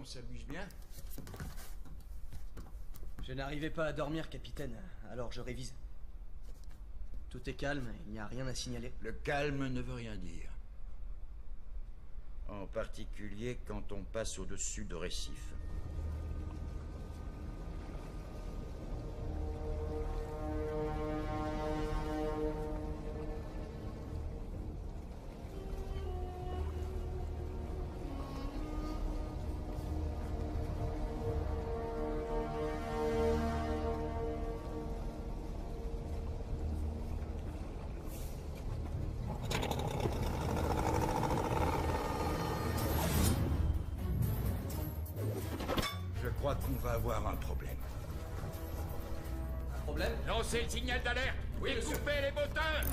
s'amuse bien. Je n'arrivais pas à dormir, capitaine, alors je révise. Tout est calme, il n'y a rien à signaler. Le calme ne veut rien dire. En particulier quand on passe au-dessus de récifs. Je crois qu'on va avoir un problème. Un problème? Lancez le signal d'alerte et coupez les moteurs.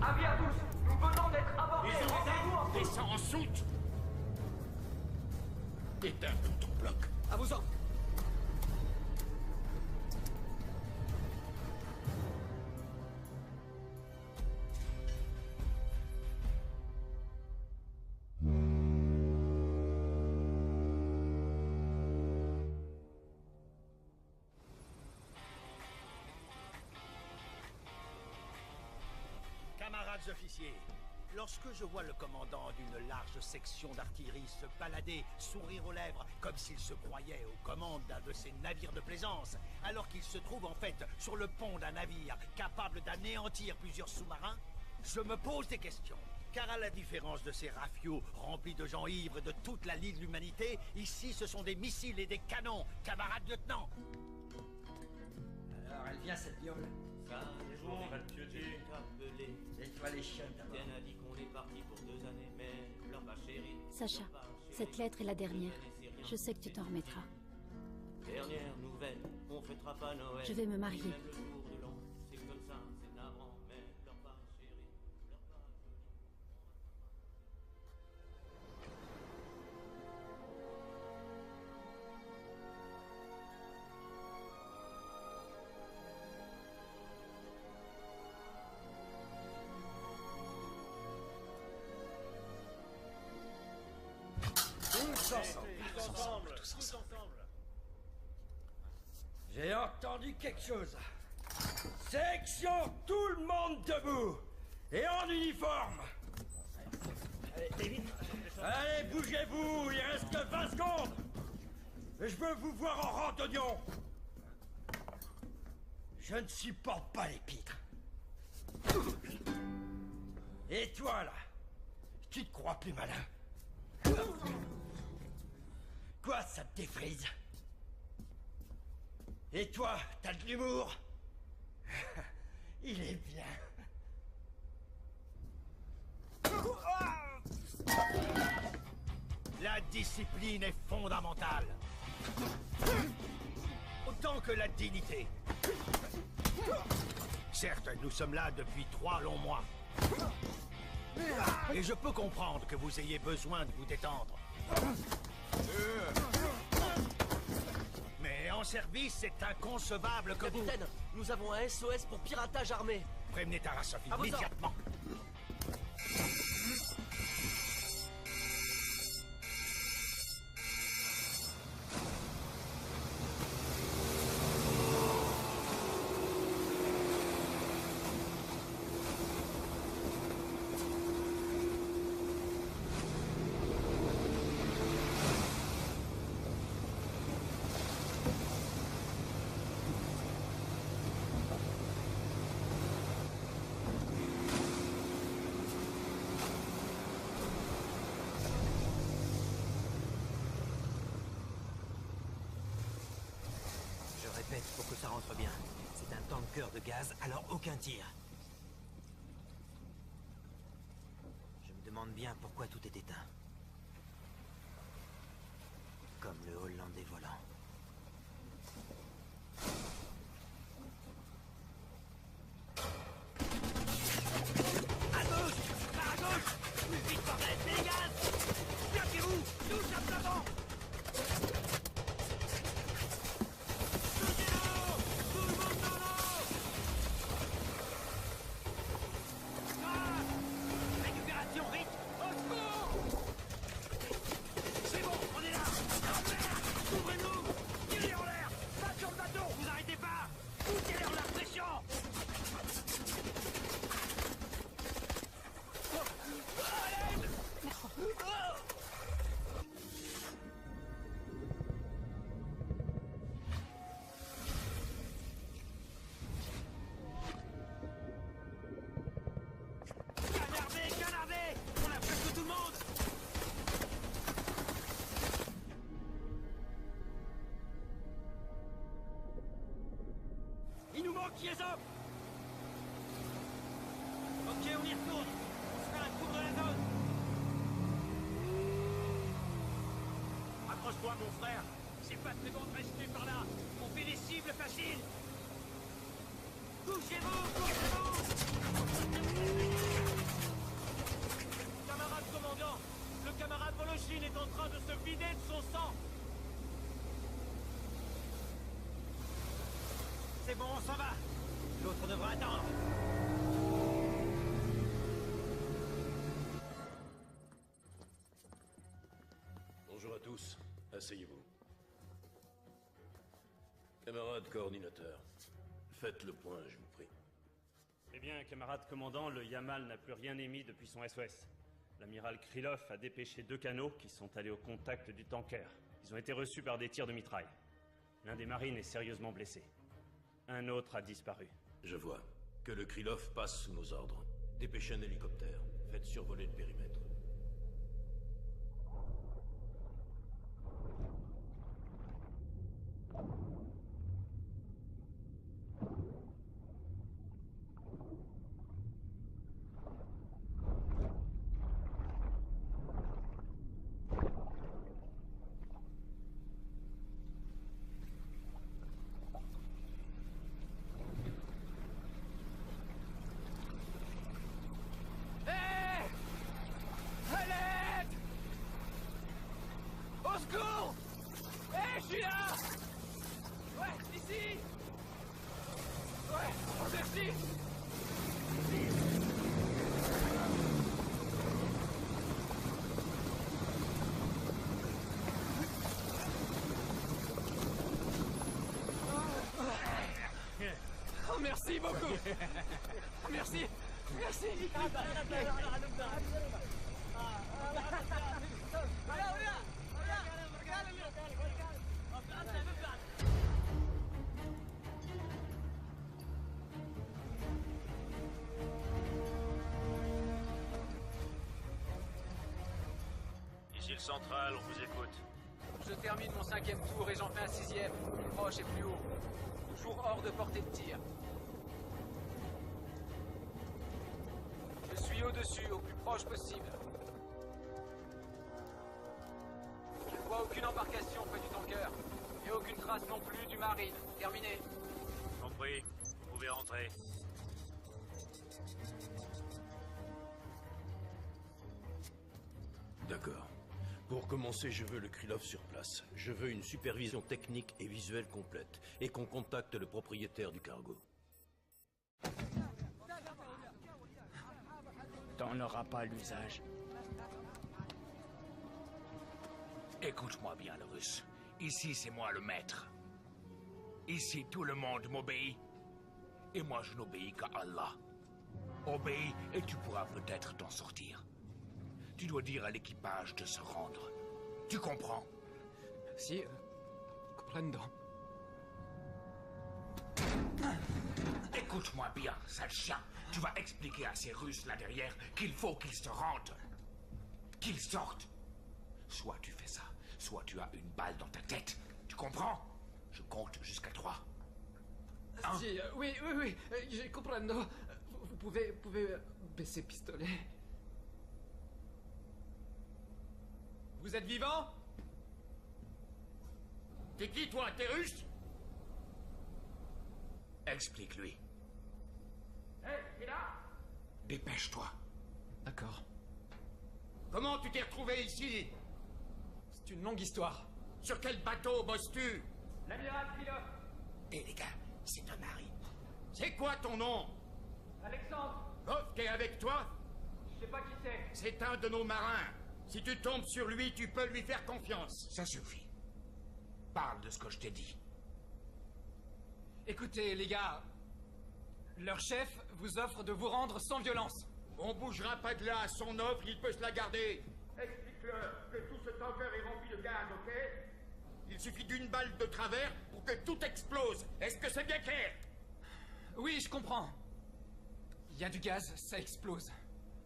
Avis à tous, nous venons d'être abordés. Rendez-vous en Descends en soute. Éteins tout ton bloc. À vos ordres! Camarades officiers, lorsque je vois le commandant d'une large section d'artillerie se balader, sourire aux lèvres, comme s'il se croyait aux commandes d'un de ces navires de plaisance, alors qu'il se trouve en fait sur le pont d'un navire capable d'anéantir plusieurs sous-marins, je me pose des questions. Car à la différence de ces rafiots remplis de gens ivres de toute la lie de l'humanité, ici ce sont des missiles et des canons, camarades lieutenants. Alors, elle vient, cette viole. Ça, on va te pioter. Et toi, les chiens, d'abord. Ken a dit qu'on est parti pour 2 années, mais pleure pas, chérie. Sacha, cette lettre est la dernière. Je sais que tu t'en remettras. Dernière nouvelle, on fêtera pas Noël. Je vais me marier. Même le jour de l'an, c'est comme ça, c'est navrant, mais pleure pas, chérie. Pleure pas, Tous ensemble. J'ai entendu quelque chose. Section, tout le monde debout. Et en uniforme. Allez, bougez-vous, il reste que 20 secondes. Et je veux vous voir en rang d'oignon. Je ne supporte pas les pitres. Et toi, là, tu te crois plus malin? Quoi, ça te défrise? Et toi, t'as de l'humour? Il est bien. La discipline est fondamentale. Autant que la dignité. Certes, nous sommes là depuis 3 longs mois. Et je peux comprendre que vous ayez besoin de vous détendre. Mais en service, c'est inconcevable que vous... Capitaine, nous avons un SOS pour piratage armé. Prévenez Tarasov À vos immédiatement. Répète pour que ça rentre bien. C'est un tanker de gaz, alors aucun tir. Je me demande bien pourquoi tout est éteint. Comme le Hollandais volant. À gauche! À gauche! Plus vite, bordel! C'est les gaz! Plaquez-vous! Tous à l'avant! Récupération, vite! Au secours! C'est bon, on est là! qui est up. Ok, on y retourne. On se fait un tour de la zone. Accroche-toi, mon frère. C'est pas très bon de rester par là. On fait des cibles faciles. Bougez-vous, bougez-vous. Camarade commandant, le camarade Voloshin est en train de se vider de son sang. C'est bon, on s'en va. L'autre devra attendre. Bonjour à tous. Asseyez-vous. Camarade coordinateur, faites le point, je vous prie. Eh bien, camarade commandant, le Yamal n'a plus rien émis depuis son SOS. L'amiral Krylov a dépêché 2 canots qui sont allés au contact du tanker. Ils ont été reçus par des tirs de mitraille. L'un des marines est sérieusement blessé. Un autre a disparu. Je vois. Que le Krylov passe sous nos ordres. Dépêchez un hélicoptère. Faites survoler le périmètre. Merci beaucoup. Merci. Merci. Ici le central, on vous écoute. Je termine mon 5e tour et j'en fais un 6e, plus proche et plus haut. Toujours hors de portée de tir. Je suis au-dessus, au plus proche possible. Je ne vois aucune embarcation près du tanker. Et aucune trace non plus du marine. Terminé. Compris. Vous pouvez rentrer. D'accord. Pour commencer, je veux le Krylov sur place. Je veux une supervision technique et visuelle complète. Et qu'on contacte le propriétaire du cargo. T'en auras pas l'usage. Écoute-moi bien, le russe. Ici, c'est moi le maître. Ici, tout le monde m'obéit. Et moi, je n'obéis qu'à Allah. Obéis et tu pourras peut-être t'en sortir. Tu dois dire à l'équipage de se rendre. Tu comprends? Si, comprendo. Écoute-moi bien, sale chien. Tu vas expliquer à ces Russes là derrière qu'il faut qu'ils se rendent. Qu'ils sortent. Soit tu fais ça, soit tu as une balle dans ta tête. Tu comprends? Je compte jusqu'à 3. Si, oui, je comprends. Vous pouvez baisser pistolet. Vous êtes vivant? T'es qui, toi? T'es russe? Explique-lui. Hé, t'es là? Dépêche-toi. D'accord. Comment tu t'es retrouvé ici? C'est une longue histoire. Sur quel bateau bosses-tu? L'amiral Krylov. Eh les gars, c'est un mari. C'est quoi ton nom? Alexandre. Goff qui est avec toi? Je sais pas qui c'est. C'est un de nos marins. Si tu tombes sur lui, tu peux lui faire confiance. Ça suffit. Parle de ce que je t'ai dit. Écoutez, les gars. Leur chef vous offre de vous rendre sans violence. On bougera pas de là. Son offre, il peut se la garder. Explique-leur que tout ce tanker est rempli de gaz, ok? Il suffit d'une balle de travers pour que tout explose. Est-ce que c'est bien clair? Oui, je comprends. Il y a du gaz, ça explose.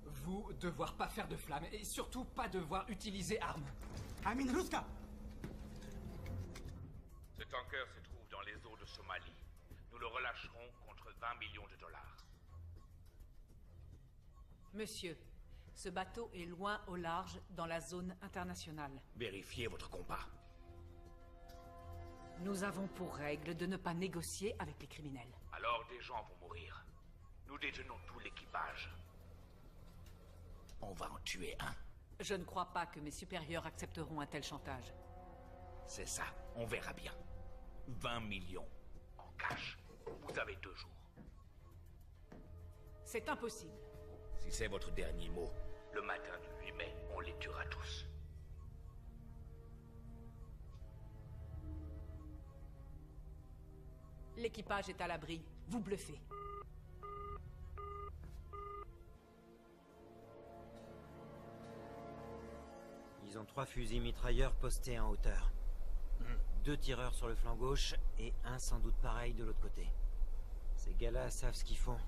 Vous devoir pas faire de flammes et surtout pas devoir utiliser armes. Amin Ruska. Ce tanker se trouve dans les eaux de Somalie. nous le relâcherons contre 20 millions de dollars. Monsieur, ce bateau est loin au large dans la zone internationale. Vérifiez votre compas. Nous avons pour règle de ne pas négocier avec les criminels. Alors des gens vont mourir. Nous détenons tout l'équipage. On va en tuer un. Je ne crois pas que mes supérieurs accepteront un tel chantage. C'est ça, on verra bien. 20 millions en cash. Vous avez 2 jours. C'est impossible. Si c'est votre dernier mot, le matin du 8 mai, on les tuera tous. L'équipage est à l'abri. Vous bluffez. Ils ont 3 fusils mitrailleurs postés en hauteur. 2 tireurs sur le flanc gauche et un sans doute pareil de l'autre côté. Ces gars-là savent ce qu'ils font.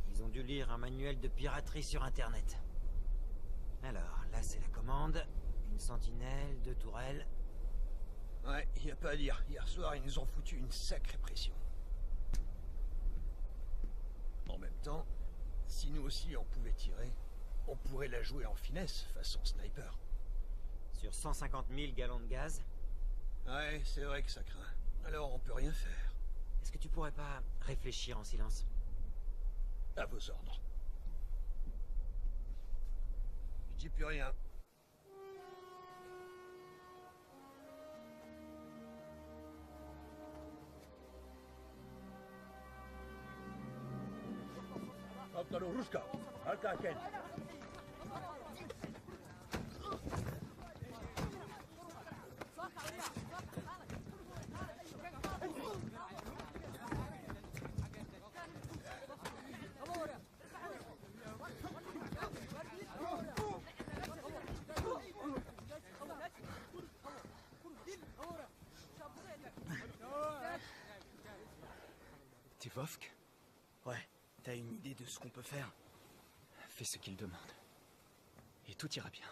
Ils ont dû lire un manuel de piraterie sur Internet. Alors, là c'est la commande. Une sentinelle, 2 tourelles. Ouais, y a pas à dire. Hier soir, ils nous ont foutu une sacrée pression. En même temps, si nous aussi on pouvait tirer, on pourrait la jouer en finesse, façon sniper. Sur 150 000 gallons de gaz. Ouais, c'est vrai que ça craint. Alors on peut rien faire. Est-ce que tu pourrais pas réfléchir en silence? À vos ordres. Je dis plus rien. T'es Vovk? Ouais, t'as une idée de ce qu'on peut faire? Fais ce qu'il demande. Et tout ira bien.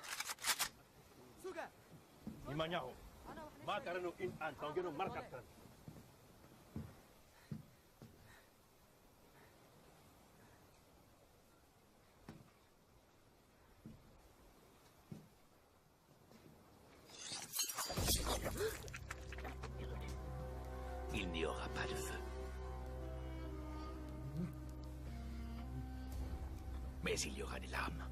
Il n'y aura pas de feu. Mais il y aura des larmes.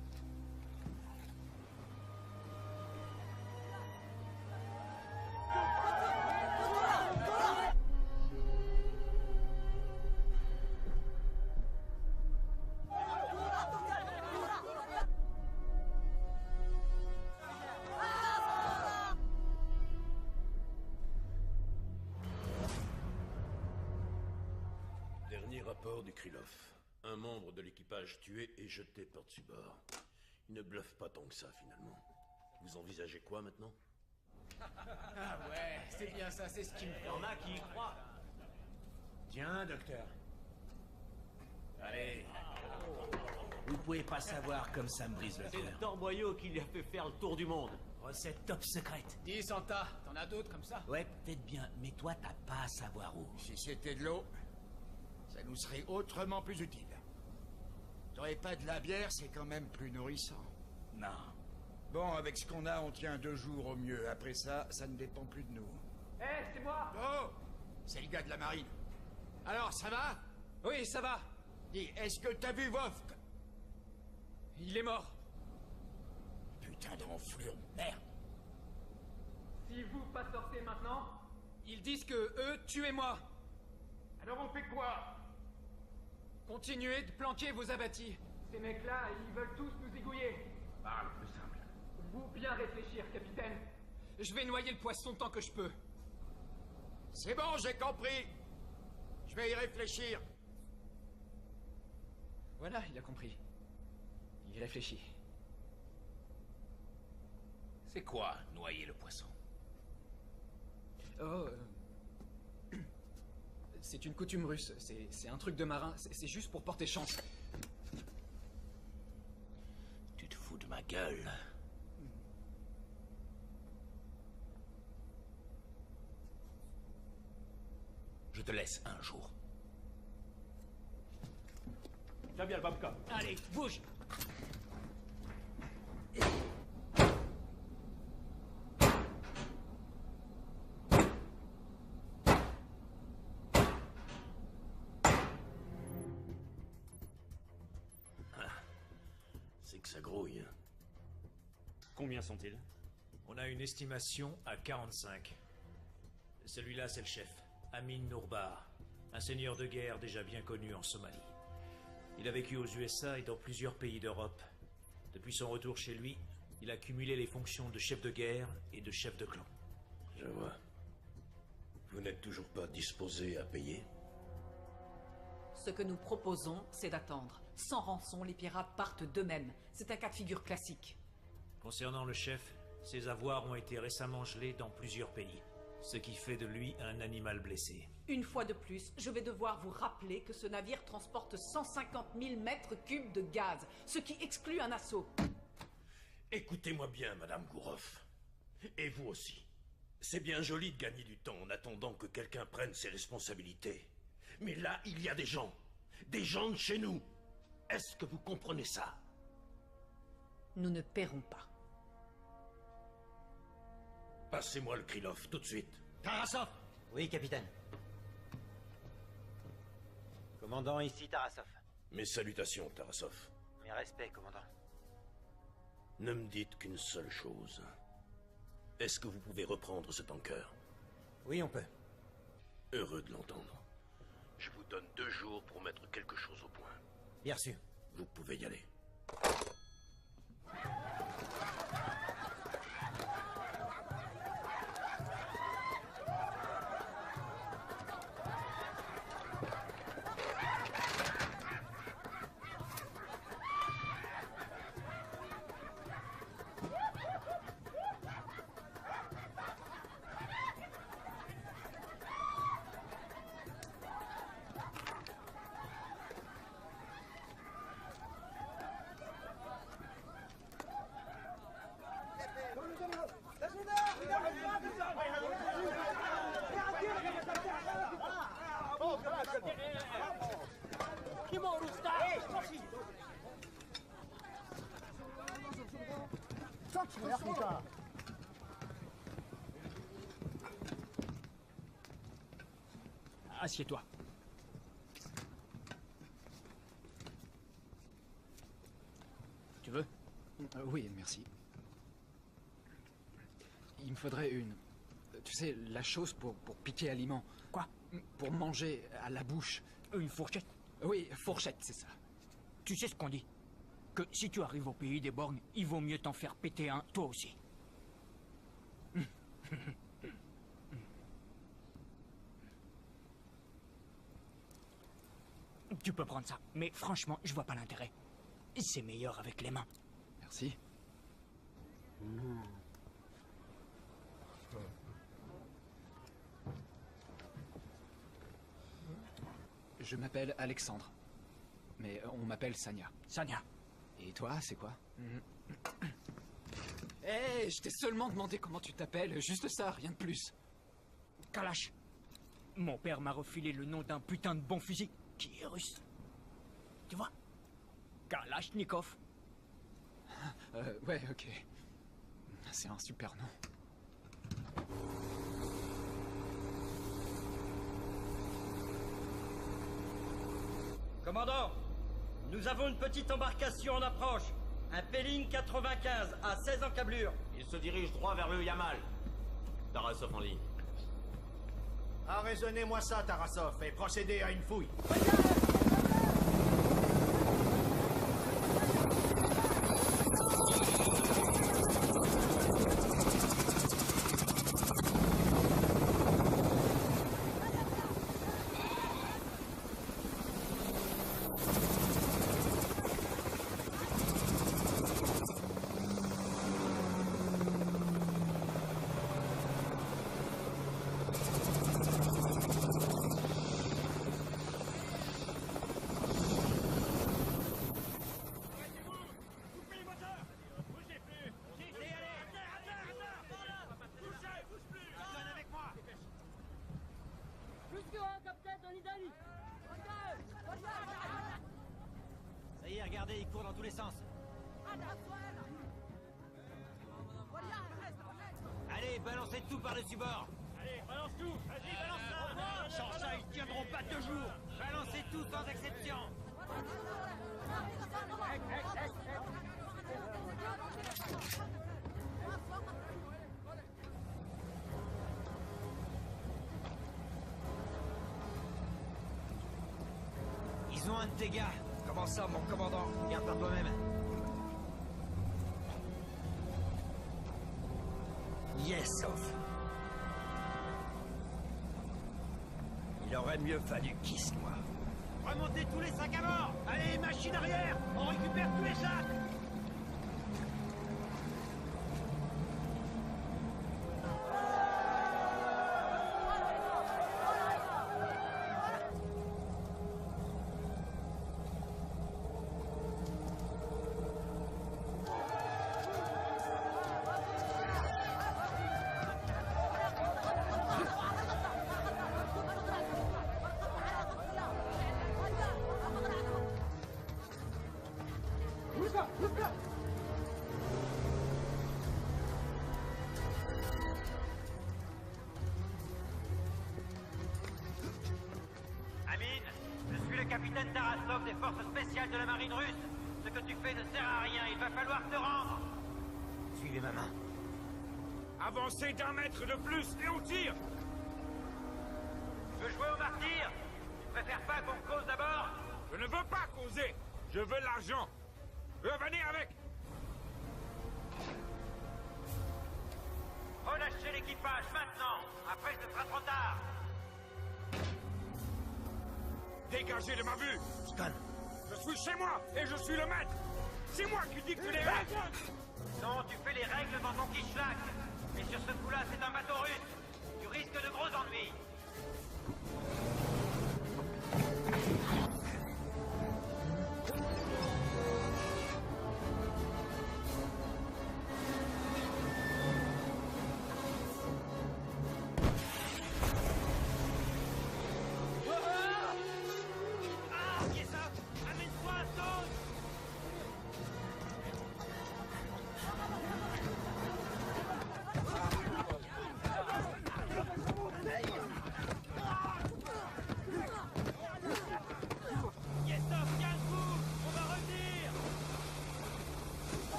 Dernier rapport du Krylov. Un membre de l'équipage tué et jeté par-dessus bord. Il ne bluffe pas tant que ça, finalement. Vous envisagez quoi, maintenant? Ah ouais, c'est bien ça, c'est ce qui me fait. Il y en a qui y croient. Tiens, docteur. Allez. Vous pouvez pas savoir comme ça me brise le C'est le cœur. torboyau qui lui a fait faire le tour du monde. Recette top secrète. Dis Santa, t'en as d'autres comme ça? Ouais, peut-être bien, mais toi t'as pas à savoir où. Si c'était de l'eau, ça nous serait autrement plus utile. T'aurais pas de la bière, c'est quand même plus nourrissant. Non. Bon, avec ce qu'on a, on tient 2 jours au mieux. Après ça, ça ne dépend plus de nous. Hé, c'est moi! Oh! C'est le gars de la marine. Alors, ça va? Oui, ça va. Dis, est-ce que t'as vu Vovk? Il est mort. Putain d'enflure, merde! Si vous pas sortez maintenant, ils disent que eux, tuez-moi. Alors on fait quoi? Continuez de planquer vos abattis. Ces mecs-là, ils veulent tous nous zigouiller. Parle plus simple. Vous bien réfléchir, capitaine. Je vais noyer le poisson tant que je peux. C'est bon, j'ai compris. Je vais y réfléchir. Voilà, il a compris. Il réfléchit. C'est quoi, noyer le poisson? Oh... C'est une coutume russe. C'est un truc de marin. C'est juste pour porter chance. Tu te fous de ma gueule. Je te laisse 1 jour. Tiens bien le babka. Allez, bouge. C'est que ça grouille. Combien sont-ils? On a une estimation à 45. Celui-là, c'est le chef, Amin Nourbar, un seigneur de guerre déjà bien connu en Somalie. Il a vécu aux USA et dans plusieurs pays d'Europe. Depuis son retour chez lui, il a cumulé les fonctions de chef de guerre et de chef de clan. Je vois. Vous n'êtes toujours pas disposé à payer? Ce que nous proposons, c'est d'attendre. Sans rançon, les pirates partent d'eux-mêmes. C'est un cas de figure classique. Concernant le chef, ses avoirs ont été récemment gelés dans plusieurs pays, ce qui fait de lui un animal blessé. Une fois de plus, je vais devoir vous rappeler que ce navire transporte 150 000 mètres cubes de gaz, ce qui exclut un assaut. Écoutez-moi bien, Madame Gouroff. Et vous aussi. C'est bien joli de gagner du temps en attendant que quelqu'un prenne ses responsabilités. Mais là, il y a des gens de chez nous. Est-ce que vous comprenez ça? Nous ne paierons pas. Passez-moi le Krylov, tout de suite. Tarasov! Oui, capitaine. Commandant, ici Tarasov. Mes salutations, Tarasov. Mes respects, commandant. Ne me dites qu'une seule chose. Est-ce que vous pouvez reprendre ce tanker? Oui, on peut. Heureux de l'entendre. Je vous donne 2 jours pour mettre quelque chose au point. Bien sûr. Vous pouvez y aller. Assieds-toi. Tu veux? Oui, merci. Il me faudrait une... Tu sais, la chose pour piquer aliments. Quoi? Pour manger à la bouche. Une fourchette? Oui, fourchette, c'est ça. Tu sais ce qu'on dit? Que si tu arrives au pays des borgnes, il vaut mieux t'en faire péter un, toi aussi. Tu peux prendre ça, mais franchement, je vois pas l'intérêt. C'est meilleur avec les mains. Merci. Je m'appelle Alexandre. Mais on m'appelle Sanya. Sanya. Et toi, c'est quoi? Hé, je t'ai seulement demandé comment tu t'appelles, juste ça, rien de plus. Kalash. Mon père m'a refilé le nom d'un putain de bon fusil qui est russe. Tu vois? Kalachnikov. Ouais, ok. C'est un super nom. Commandant, nous avons une petite embarcation en approche. Un Pelling 95 à 16 encablures. Il se dirige droit vers le Yamal. Tarasov en ligne. Arraisonnez-moi ça, Tarasov, et procédez à une fouille. y est, regardez, il court dans tous les sens. Allez, balancez tout par-dessus bord. Allez, balance tout. Vas-y, balance ça. Sans ça, ils tiendront pas 2 jours. Balancez tout sans exception. Ils ont un de tes gars. Comment ça, mon commandant? Regarde par toi-même. Yes, off. Il aurait mieux fallu qu'il se noie. Remontez tous les sacs à bord. Allez, machine arrière. On récupère tous les sacs. Amine, je suis le capitaine Tarasov des forces spéciales de la marine russe. Ce que tu fais ne sert à rien, il va falloir te rendre. Suivez ma main. Avancez d'1 mètre de plus et on tire. Tu veux jouer au martyr? Tu préfères pas qu'on cause d'abord? Je ne veux pas causer. Je veux l'argent. Revenez avec. Relâchez l'équipage maintenant. Après, ce sera trop tard. Dégagez de ma vue. Stan. Je suis chez moi et je suis le maître. C'est moi qui dicte les règles. Non, tu fais les règles dans ton Kishlak. Et sur ce coup-là, c'est un bateau russe. Tu risques de gros ennuis.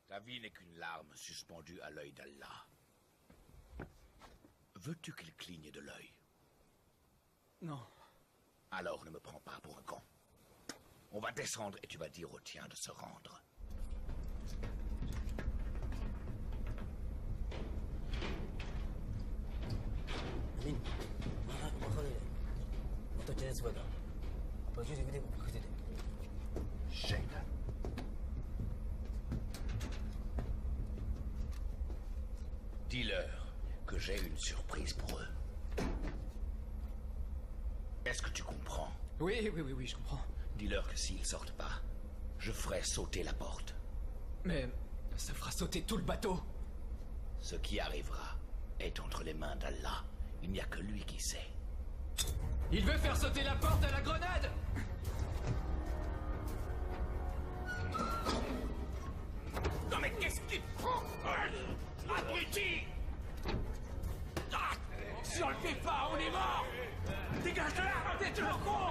Ta vie n'est qu'une larme suspendue à l'œil d'Allah. Veux-tu qu'il cligne de l'œil? Non. Alors ne me prends pas pour un con. On va descendre et tu vas dire au tien de se rendre. Amin, Shayna. Dis-leur que j'ai une surprise pour eux. Est-ce que tu comprends? Oui, je comprends. Dis-leur que s'ils sortent pas, je ferai sauter la porte. Mais ça fera sauter tout le bateau. Ce qui arrivera est entre les mains d'Allah. Il n'y a que lui qui sait. Il veut faire sauter la porte à la grenade! Non mais qu'est-ce que tu prends? Abruti! Ah, si on le fait pas, on est mort! Dégage de là! T'es toujours con!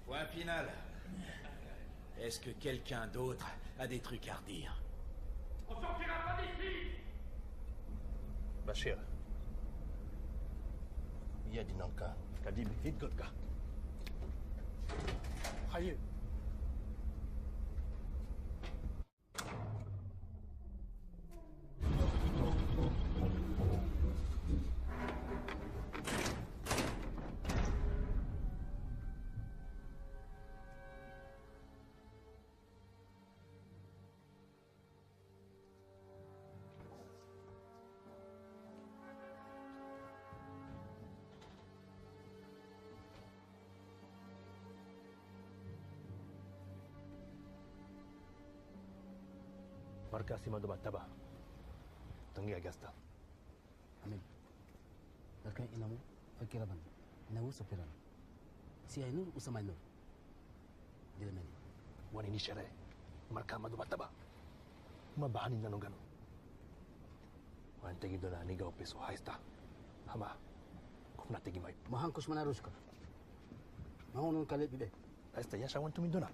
Point final. Est-ce que quelqu'un d'autre a des trucs à redire? On sortira pas d'ici! Bashir. Il y a Dinanka. Kadib, vite, Godka. Hayır. Markasi madumataba. Tangi agasta. Amin. Dalkan inamu fakiraban. Inawu safiran. Si ainur usamainur. Dilamani. Wani ni shere. Marka madumataba. Mabahani na nungano. Wantegi dona niga opeso haista. Hama. Kufna tegi mai. Mahangkus manaruska. Mahunun kalit bide. Haista yasha wantu min dona.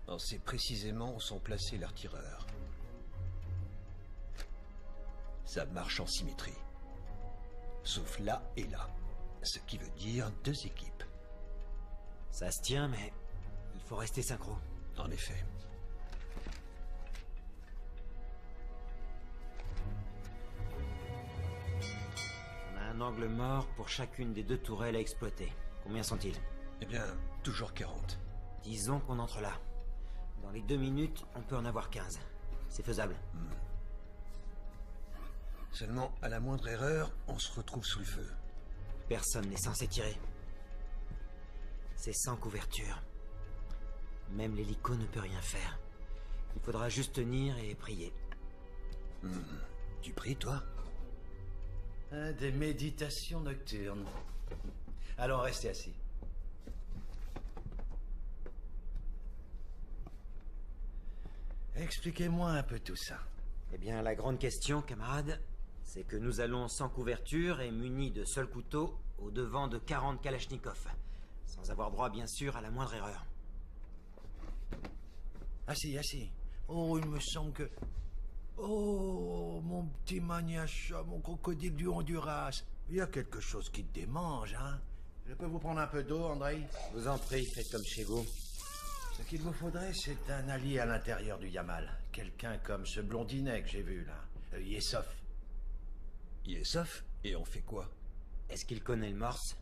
On sait précisément où sont placés leurs tireurs. Ça marche en symétrie. Sauf là et là. Ce qui veut dire 2 équipes. Ça se tient, mais il faut rester synchro. En effet. On a un angle mort pour chacune des 2 tourelles à exploiter. Combien sont-ils? Eh bien, toujours 40. Disons qu'on entre là. Dans les 2 minutes, on peut en avoir 15. C'est faisable. Seulement, à la moindre erreur, on se retrouve sous le feu. Personne n'est censé tirer. C'est sans couverture. Même l'hélico ne peut rien faire. Il faudra juste tenir et prier. Tu pries, toi? Des méditations nocturnes. Allons, restez assis. Expliquez-moi un peu tout ça. Eh bien, la grande question, camarade, c'est que nous allons sans couverture et munis de seuls couteaux au devant de 40 Kalachnikov. Sans avoir droit, bien sûr, à la moindre erreur. Assis, assis. Oh, il me semble que... Oh, mon petit maniacha, mon crocodile du Honduras. Il y a quelque chose qui te démange, hein? Je peux vous prendre un peu d'eau, Andrei? Je vous en prie, faites comme chez vous. Ce qu'il vous faudrait, c'est un allié à l'intérieur du Yamal. Quelqu'un comme ce blondinet que j'ai vu, là. Yesov. Yesov? Et on fait quoi? Est-ce qu'il connaît le morse?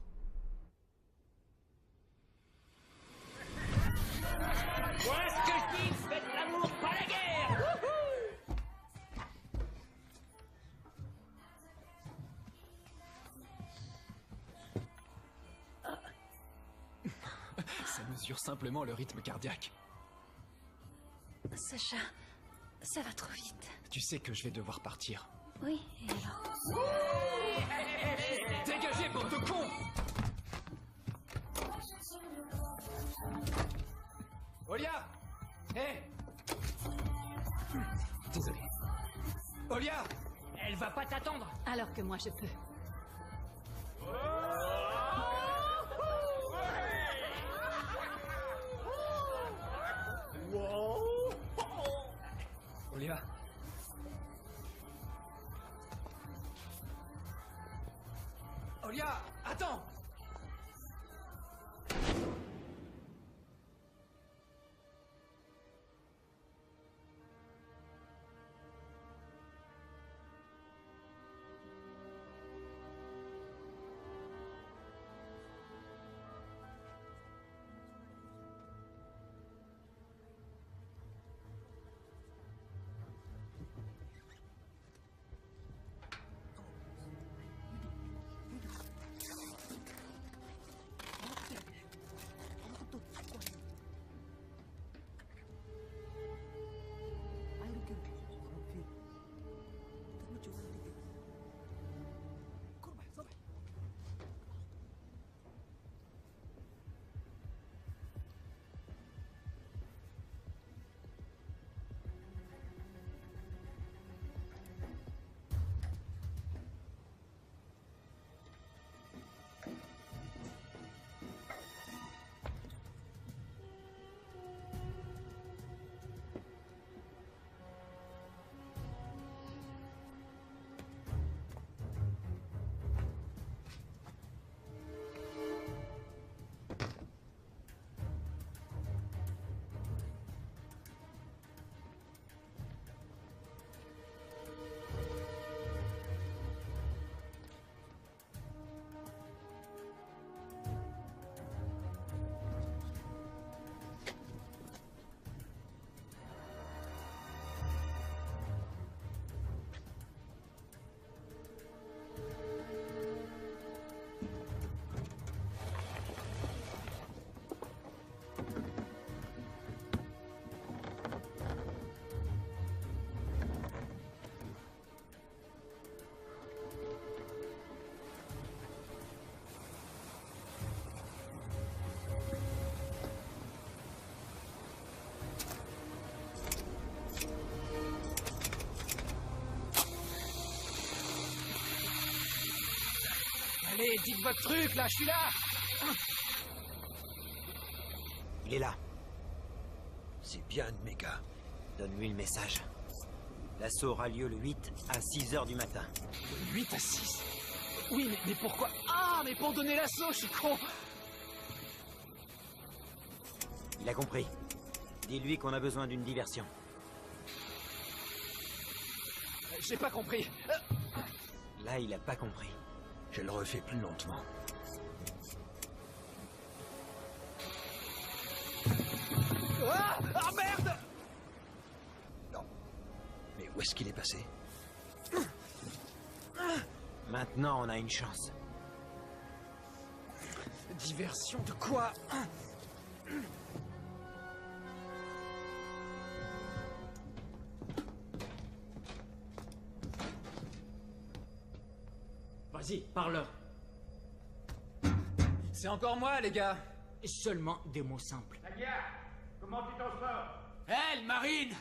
Voilà ce que je dis, faites l'amour, pas la guerre. Ça mesure simplement le rythme cardiaque. Sacha, ça va trop vite. Tu sais que je vais devoir partir. Oui, et alors? Dégagez, bande de cons! Olia! Hé! Désolé. Olia! Elle va pas t'attendre. Alors que moi je peux. Olia? Olia, attends! Allez, dites votre truc, là, je suis là. Il est là. C'est bien de mes gars. Donne-lui le message. L'assaut aura lieu le 8 à 6 heures du matin. 8 à 6. Oui, mais pourquoi? Ah, mais pour donner l'assaut, je suis con. Il a compris. Dis-lui qu'on a besoin d'une diversion. J'ai pas compris. Là, il a pas compris. Je le refais plus lentement. Ah, ah merde! Non. Mais où est-ce qu'il est passé? Maintenant, on a une chance. Diversion de quoi? Vas-y, parle-leur. C'est encore moi, les gars. Seulement des mots simples. La guerre, comment tu t'en sors? Elle, Marine!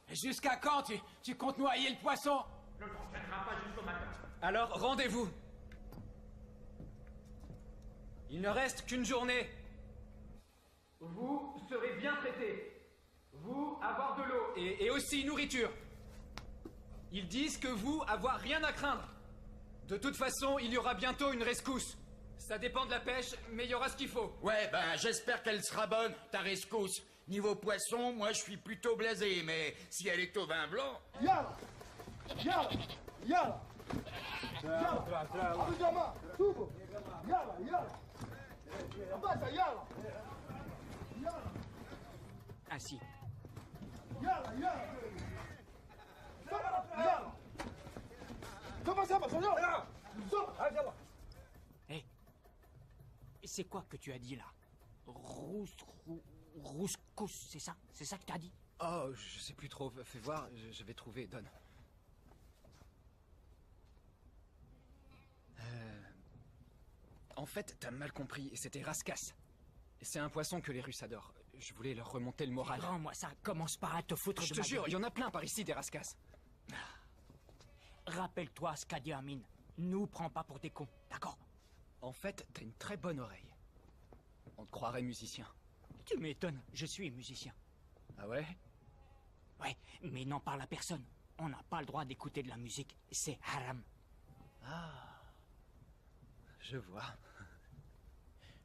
Jusqu'à quand tu comptes noyer le poisson? Ne t'entraîneras pas jusqu'au matin. Alors, rendez-vous. Il ne reste qu'une journée. Vous serez bien traités. Vous, avoir de l'eau. Et aussi nourriture. Ils disent que vous, avoir rien à craindre. De toute façon, il y aura bientôt une rescousse. Ça dépend de la pêche, mais il y aura ce qu'il faut. Ouais, ben j'espère qu'elle sera bonne, ta rescousse. Niveau poisson, moi je suis plutôt blasé, mais si elle est au vin blanc... Yalla! Yalla! Yalla! Yalla! Abu Jama! Tubo! Yalla! Yalla! Abasa! Yalla! Yalla! Assis. Yalla! Yalla! Yalla! Comment ça va, Sonia? Yalla! Hé, c'est quoi que tu as dit là? Rouscous, c'est ça? C'est ça que t'as dit? Oh, je sais plus trop. Fais voir, je vais trouver. Donne. En fait, t'as mal compris. C'était Raskas. C'est un poisson que les Russes adorent. Je voulais leur remonter le moral. Rends-moi ça. Commence par à te foutre Je de te ma jure, gueule. il y en a plein par ici des Raskas. Rappelle-toi ce qu'a dit Amine. Nous prends pas pour des cons, d'accord? En fait, t'as une très bonne oreille. On te croirait musicien. Tu m'étonnes, je suis musicien. Ah ouais? Ouais, mais n'en parle à personne. On n'a pas le droit d'écouter de la musique. C'est haram. Ah. Je vois.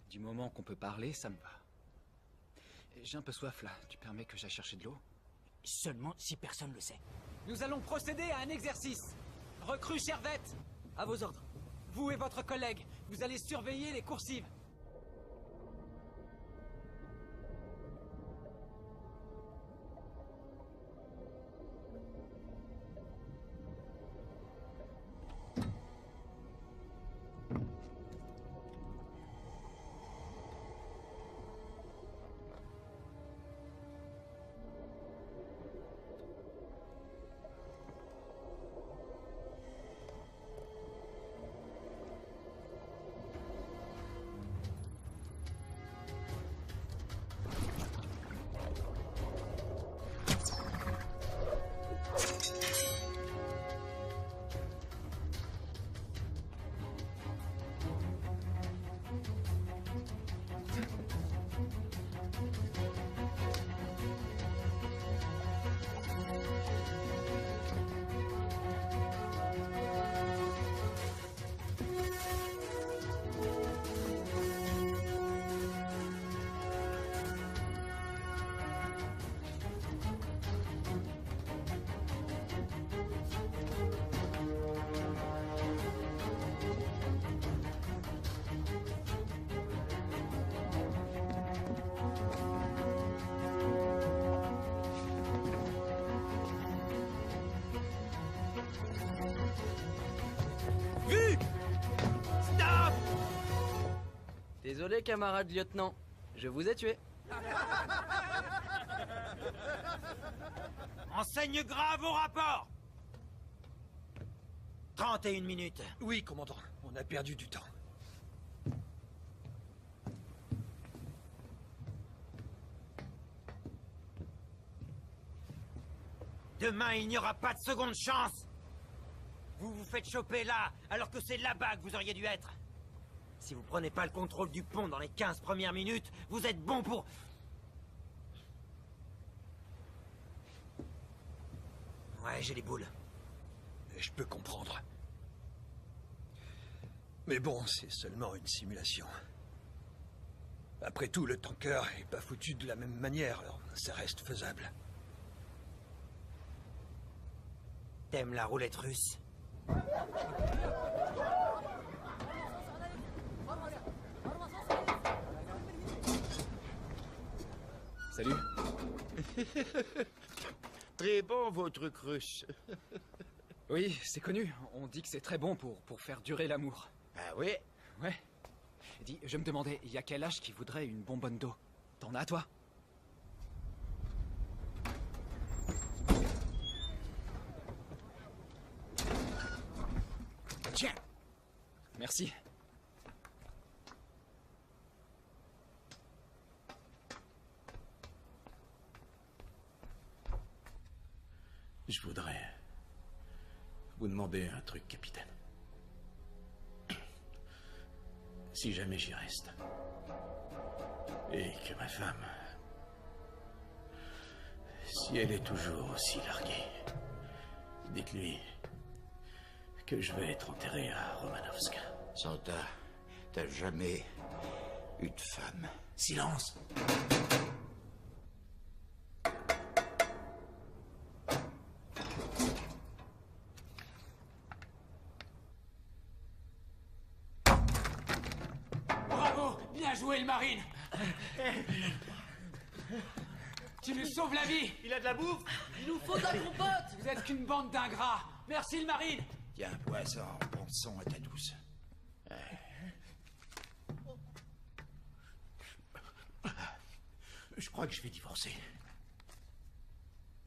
Du moment qu'on peut parler, ça me va. J'ai un peu soif là. Tu permets que j'aille chercher de l'eau? Seulement si personne le sait. Nous allons procéder à un exercice. Recrue Servette, à vos ordres. Vous et votre collègue, vous allez surveiller les coursives. Désolé, camarade lieutenant. Je vous ai tué. Enseigne grave au rapport! 31 minutes. Oui, commandant. On a perdu du temps. Demain, il n'y aura pas de seconde chance. Vous vous faites choper là, alors que c'est là-bas que vous auriez dû être. Si vous prenez pas le contrôle du pont dans les 15 premières minutes, vous êtes bon pour... Ouais, j'ai les boules. Je peux comprendre. Mais bon, c'est seulement une simulation. Après tout, le tanker est pas foutu de la même manière, alors ça reste faisable. T'aimes la roulette russe? Salut. Très bon, votre truc russe. Oui, c'est connu. On dit que c'est très bon pour faire durer l'amour. Ah oui? Ouais. Dis, je me demandais, il y a quel âge qui voudrait une bonbonne d'eau? T'en as, toi? Tiens. Merci. Je voudrais vous demander un truc, capitaine. Si jamais j'y reste, et que ma femme, si elle est toujours aussi larguée, dites-lui que je vais être enterré à Romanovsk. Santa, t'as jamais eu de femme. Silence! Bravo! Bien joué, le marine! Tu nous sauves la vie! Il a de la bouffe! Il nous faut de la compote! Vous êtes qu'une bande d'ingrats! Merci, le marine! Tiens, poisson, pensons à ta douce. Je crois que je vais divorcer.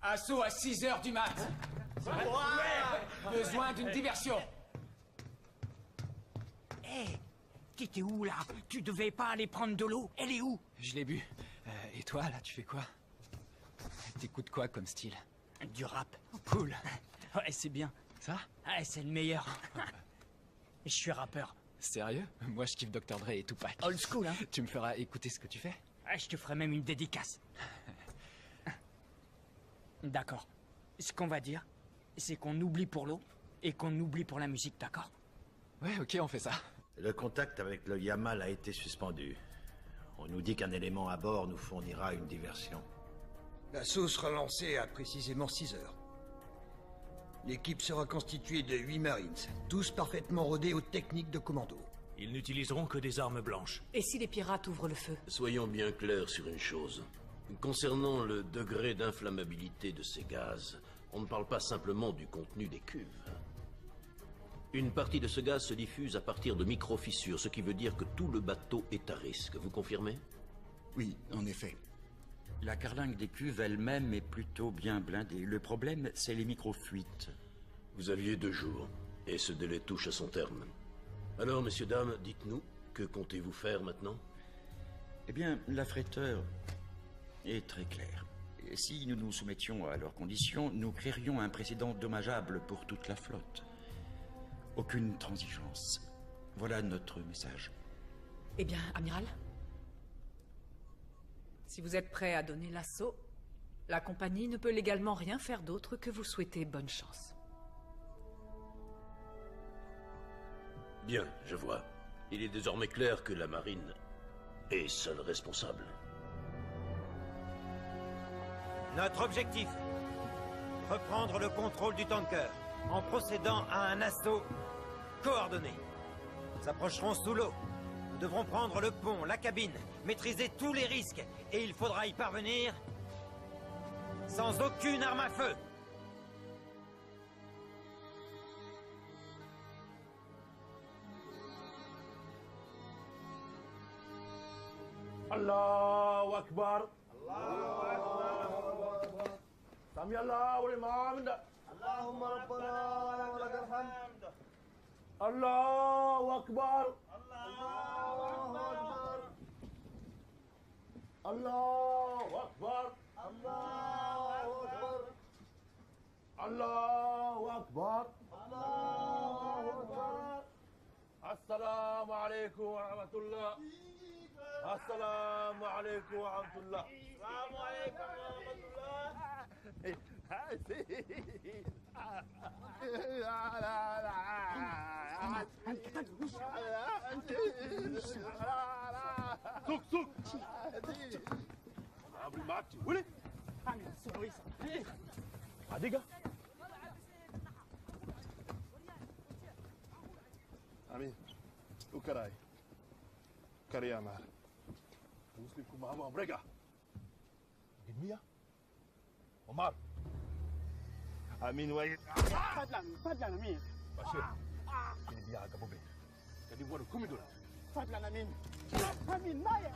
Assaut à 6 heures du mat! Besoin d'une diversion! Hé, t'étais où là? Tu devais pas aller prendre de l'eau? Elle est où? Je l'ai bu. Et toi, là, tu fais quoi? T'écoutes quoi comme style? Du rap. Cool. Ouais, c'est bien. Ça? Ouais, c'est le meilleur. Je suis rappeur. Sérieux? Moi, je kiffe Dr. Dre et Tupac. Old school, hein? Tu me feras écouter ce que tu fais? Ouais, je te ferai même une dédicace. D'accord. Ce qu'on va dire, c'est qu'on oublie pour l'eau et qu'on oublie pour la musique, d'accord? Ouais, ok, on fait ça. Le contact avec le Yamal a été suspendu. On nous dit qu'un élément à bord nous fournira une diversion. L'assaut sera lancé à précisément 6 heures. L'équipe sera constituée de 8 Marines, tous parfaitement rodés aux techniques de commando. Ils n'utiliseront que des armes blanches. Et si les pirates ouvrent le feu? Soyons bien clairs sur une chose. Concernant le degré d'inflammabilité de ces gaz, on ne parle pas simplement du contenu des cuves. Une partie de ce gaz se diffuse à partir de micro-fissures, ce qui veut dire que tout le bateau est à risque. Vous confirmez? Oui, en effet. La carlingue des cuves elle-même est plutôt bien blindée. Le problème, c'est les micro-fuites. Vous aviez 2 jours, et ce délai touche à son terme. Alors, messieurs, dames, dites-nous, que comptez-vous faire maintenant? Eh bien, l'affréteur est très clair. Et si nous nous soumettions à leurs conditions, nous créerions un précédent dommageable pour toute la flotte. Aucune transigence. Voilà notre message. Eh bien, amiral, si vous êtes prêt à donner l'assaut, la compagnie ne peut légalement rien faire d'autre que vous souhaiter bonne chance. Bien, je vois. Il est désormais clair que la marine est seule responsable. Notre objectif, reprendre le contrôle du tanker en procédant à un assaut coordonné. Nous approcherons sous l'eau. Nous devrons prendre le pont, la cabine, maîtriser tous les risques. Et il faudra y parvenir sans aucune arme à feu. Allahu Akbar. Allahu Akbar. Sami Allahu liman hamdah. Allahumma rabbana wa lakal hamd. Allahu Akbar. Allahu Akbar. Allahu Akbar. Allahu Akbar. Allahu Akbar. السلام عليكم ورحمة الله. السلام عليكم ورحمة الله. السلام عليكم ورحمة الله. سوق سوق. عامل معك ولد. عديقة. Amin, o carai. Kariyama. Muslim kumama mereka. Gimia? Omar. Amin wa. Fadlan Amin. Bashir. Ini dia agak bobe. Jadi buat kumi dulu. Fadlan Amin. Amin Maya.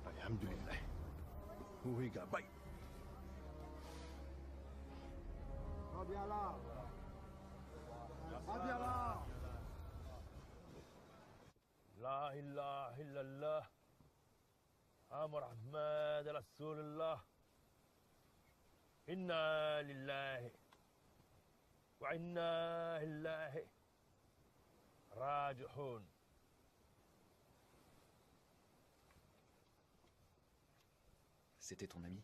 Alhamdulillah. Huwiga baik. Abiala. Abiala. La ilaha illallah. Amr Ahmad Rasulullah. Inna lillahi wa inna ilaihi raji'un. C'était ton ami?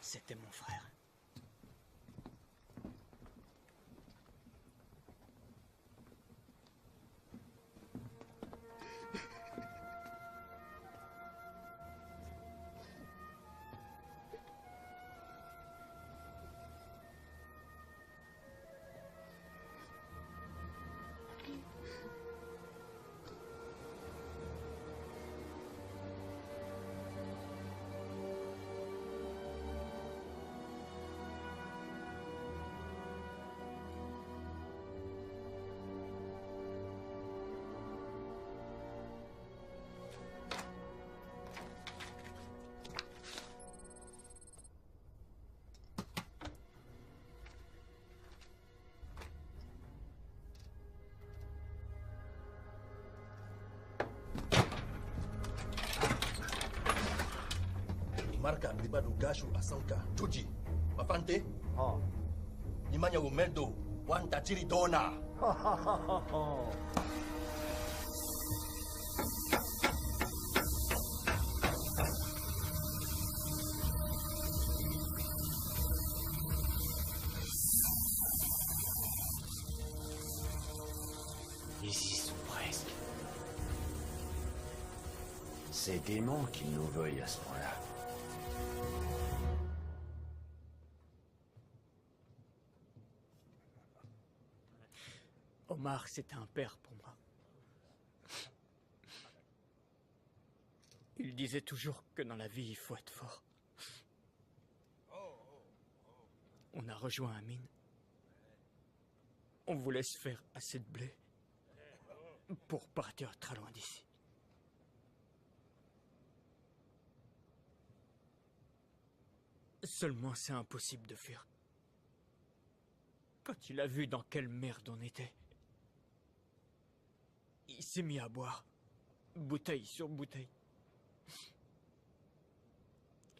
C'était mon frère. Marca riba do gacho asanka tuji. Mafante? Oh. Nimanya umendo wanta chiri dona. Ils y sont presque. C'est dément qu'ils nous veuillent à ce point-là. Omar, c'était un père pour moi. Il disait toujours que dans la vie, il faut être fort. On a rejoint Amin. On voulait se faire assez de blé pour partir très loin d'ici. Seulement, c'est impossible de fuir. Quand il a vu dans quelle merde on était, il s'est mis à boire, bouteille sur bouteille.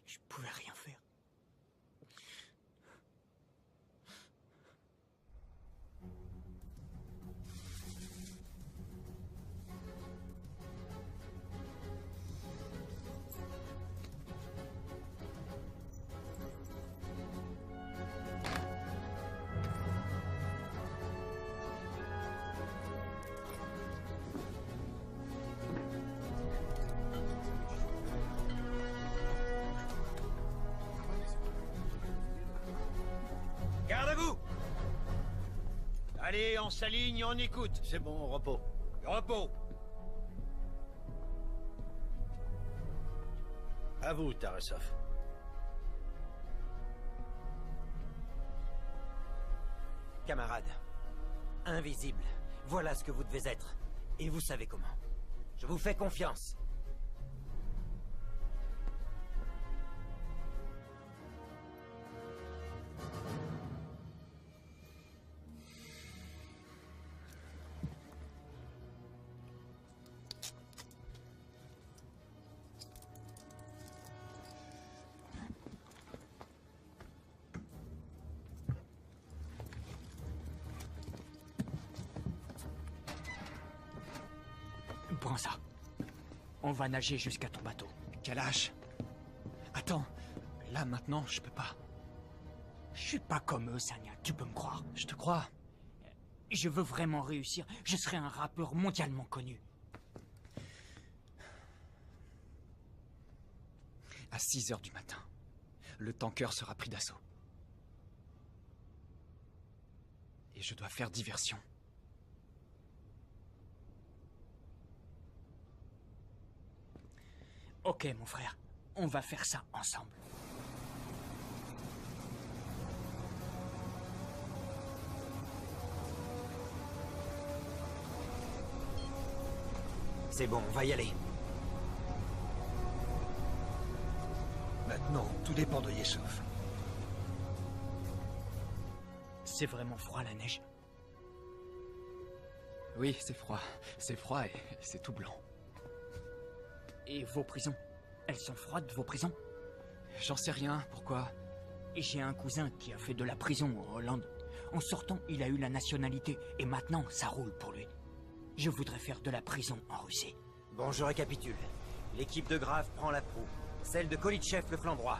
Je pouvais rien faire. Allez, on s'aligne, on écoute. C'est bon, repos. Repos. À vous, Tarasov. Camarades, invisible, voilà ce que vous devez être. Et vous savez comment. Je vous fais confiance. Prends ça. On va nager jusqu'à ton bateau. Kalash. Attends. Là, maintenant, je peux pas. Je suis pas comme eux, Sanya. Tu peux me croire. Je te crois. Je veux vraiment réussir. Je serai un rappeur mondialement connu. À 6 heures du matin, le tanker sera pris d'assaut. Et je dois faire diversion. Ok, mon frère. On va faire ça ensemble. C'est bon, on va y aller. Maintenant, tout dépend de Yesov. C'est vraiment froid, la neige. Oui, c'est froid. C'est froid et c'est tout blanc. Et vos prisons? Elles sont froides, vos prisons? J'en sais rien, pourquoi? J'ai un cousin qui a fait de la prison en Hollande. En sortant, il a eu la nationalité, et maintenant, ça roule pour lui. Je voudrais faire de la prison en Russie. Bon, je récapitule. L'équipe de Grave prend la proue, celle de Kolitchev le flanc droit.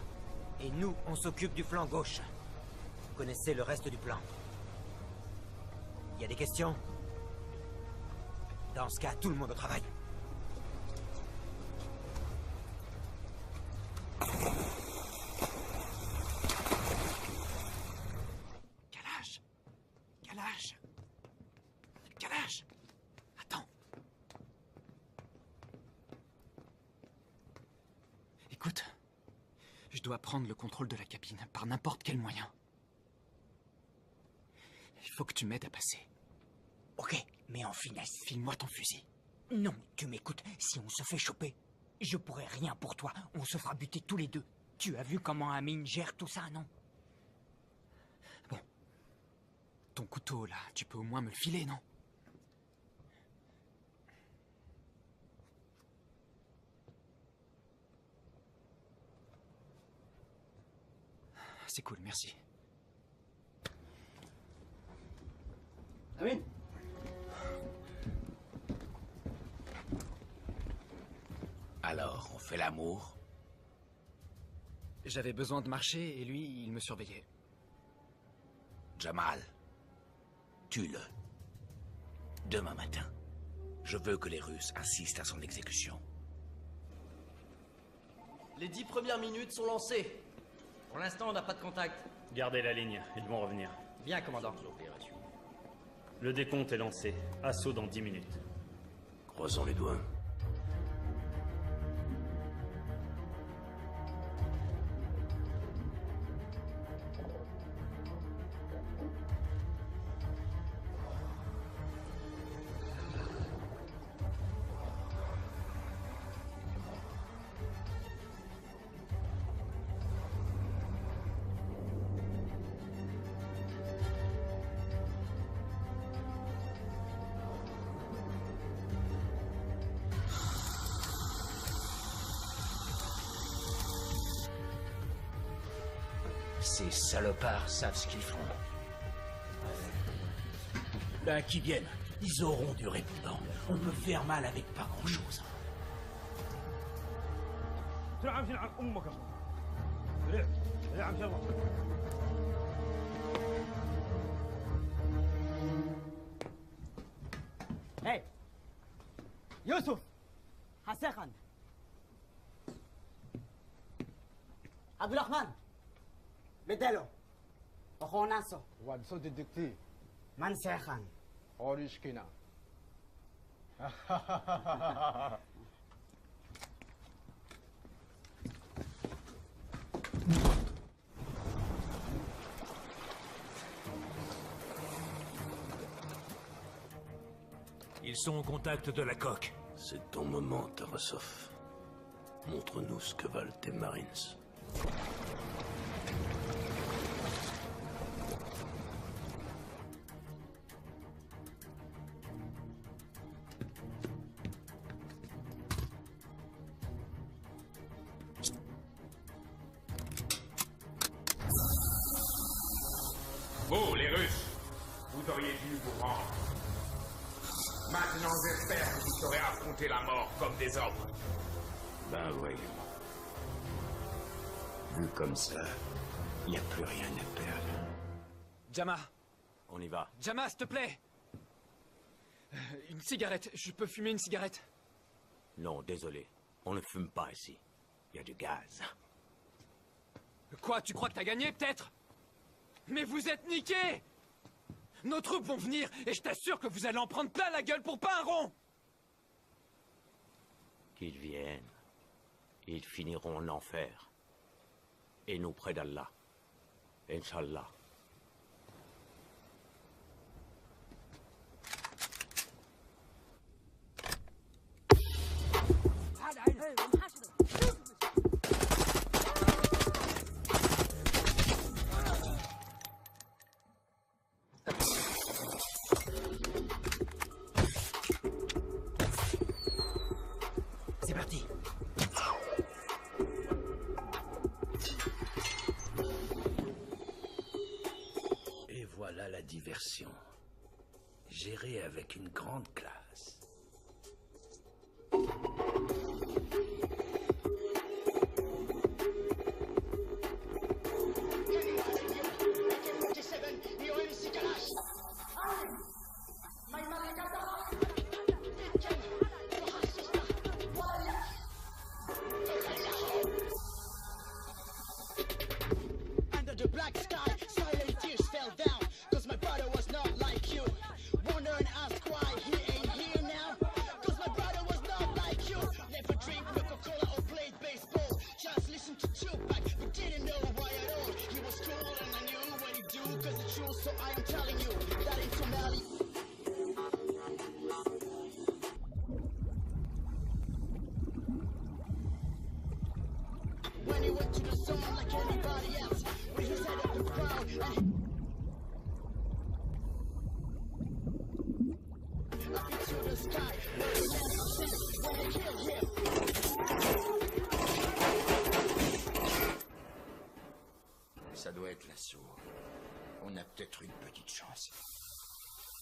Et nous, on s'occupe du flanc gauche. Vous connaissez le reste du plan. Il y a des questions? Dans ce cas, tout le monde au travail. Kalash! Kalash! Kalash! Attends. Écoute, je dois prendre le contrôle de la cabine par n'importe quel moyen. Il faut que tu m'aides à passer. Ok, mais en finesse. File-moi ton fusil. Non, tu m'écoutes. Si on se fait choper, je pourrai rien pour toi. On se fera buter tous les deux. Tu as vu comment Amine gère tout ça, non? Bon. Ton couteau, là, tu peux au moins me le filer, non? C'est cool, merci. Amine. Alors, on fait l'amour? J'avais besoin de marcher et lui, il me surveillait. Jamal, tue-le. Demain matin, je veux que les Russes assistent à son exécution. Les 10 premières minutes sont lancées. Pour l'instant, on n'a pas de contact. Gardez la ligne, ils vont revenir. Bien, commandant. Le décompte est lancé. Assaut dans 10 minutes. Croisons les doigts. Ces salopards savent ce qu'ils font. Ben, qu'ils viennent. Ils auront du répondant. On peut faire mal avec pas grand-chose. Hey! Yusuf! Hassan Khan! Abdulrahman! بدلو أخو ناسو وبصوت الدكتور Mansehan. Orishkina. Ils sont au contact de la coque. C'est ton moment, Tarasov. Montre-nous ce que valent tes Marines. Vous, les Russes, vous auriez dû vous rendre. Maintenant, j'espère que vous saurez affronter la mort comme des hommes. Ben voyons. Vu comme ça, il n'y a plus rien à perdre. Jama. On y va. Jama, s'il te plaît. Une cigarette. Je peux fumer une cigarette? Non, désolé. On ne fume pas ici. Il y a du gaz. Quoi, tu crois que t'as gagné, peut-être? Mais vous êtes niqués! Nos troupes vont venir, et je t'assure que vous allez en prendre plein la gueule pour pas un rond! Qu'ils viennent. Ils finiront en enfer. Et nous près d'Allah. Inch'Allah. C'est parti. Et voilà la diversion. Gérée avec une grande classe. Under the black sky, silent tears fell down. Cause my brother was not like you. Wonder and ask why he ain't here now. Cause my brother was not like you. Never drink Coca-Cola or played baseball. Just listen to Tupac, but didn't know why at all. He was cool and I knew what he'd do. Cause it's true, so I am telling you that in Somali. When he went to the sun like anybody else, with his head up the crowd and up into the sky, where he never sent when they killed him. Ça doit être l'assaut. On a peut-être une petite chance.